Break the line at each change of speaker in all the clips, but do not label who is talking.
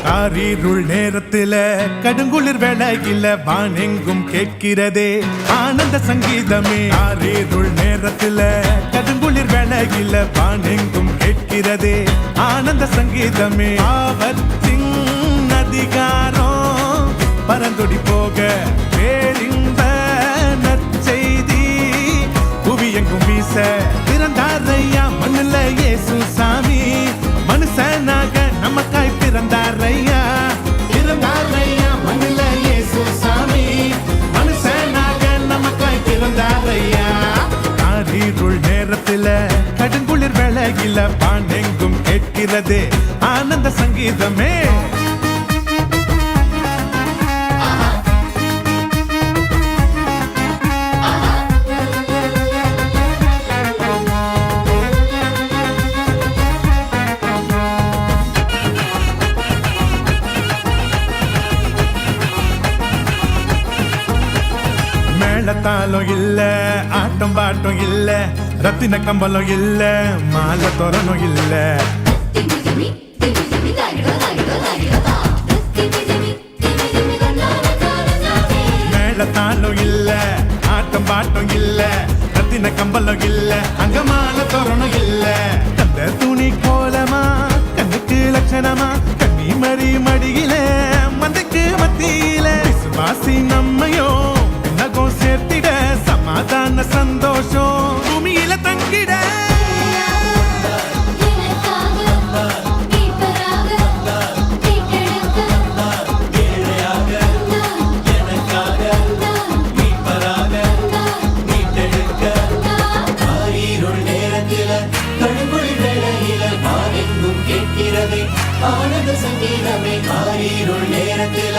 காரிருள் நேரத்தில கடுங்குளிர் வேளையில வானெங்கும் கேட்கிறதே ஆனந்த சங்கீதமே. காரிருள் நேரத்தில கடுங்குளிர் வேளையில வானெங்கும் கேட்கிறதே ஆனந்த சங்கீதமே. ஆபத்தின் அதிகாரம் பரந்தொடி போக பேரின்ப நற்செய்தி புவியெங்கும் வீச பிறந்தாரையா மண்ணுல இயேசு சாமி. மனுஷனாக நமக்காய் பிறந்தாரையா மண்ணுல இயேசு சாமி. மனுஷனாக நமக்காய் பிறந்தாரையா. காரிருள் நேரத்தில கடுங்குளிர் வேளையில வானெங்கும் கேட்கிறதே ஆனந்த சங்கீதமே. மேளத்தாளம் இல்ல, ஆட்டம் பாட்டம் இல்ல, ரத்தின கம்பளம் இல்ல, மாலை தோரணம் இல்ல. மேளத்தாளம் இல்ல, ஆட்டம் பாட்டம் இல்ல, ரத்தின கம்பளம் இல்ல, அங்க மாலை தோரணம் இல்ல. கந்த துணி கோலமா கண்ணுக்கு லட்சணமா கண்ணி மறி மடியில மந்தைக்கு மத்தியில விசுவாசி நம்மையோ நகம் சேர்த்திட சமாதான சந்தோஷம் பூமியில தங்கிட.
ஆனந்த சங்கீதமே. காரிருள் நேரத்தில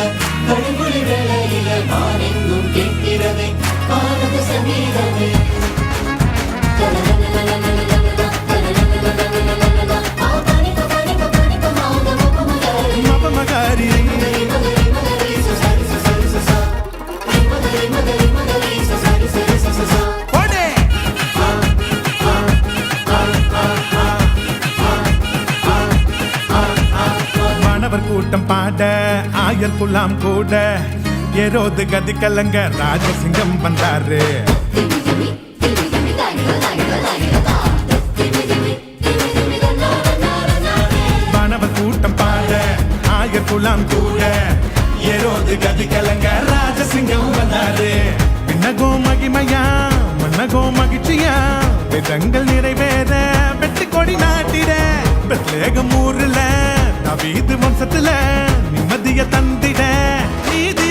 கடுங்குளிர் வேளையில வானெங்கும் கேட்கிறதே ஆனந்த சங்கீதமே.
கூட்டம் பாட ஆயர் குலாம் கூட ஏரோது கதி கலங்க ராஜசிங்கம் வந்தாரு. வானவர் கூட்டம் பாட ஆயர் குலாம் கூட ஏரோது கதி கலங்க ராஜசிங்கம் வந்தாரு. விண்ணகோ மகிமையா மன்னகோ மகிழ்ச்சியா வேதங்கள் நிறைவேற வெற்றி கொடி நாட்டிட பெத்லேகம் ஊர்ல தாவீது வம்சத்துல நிம்மதிய தந்திட நீதி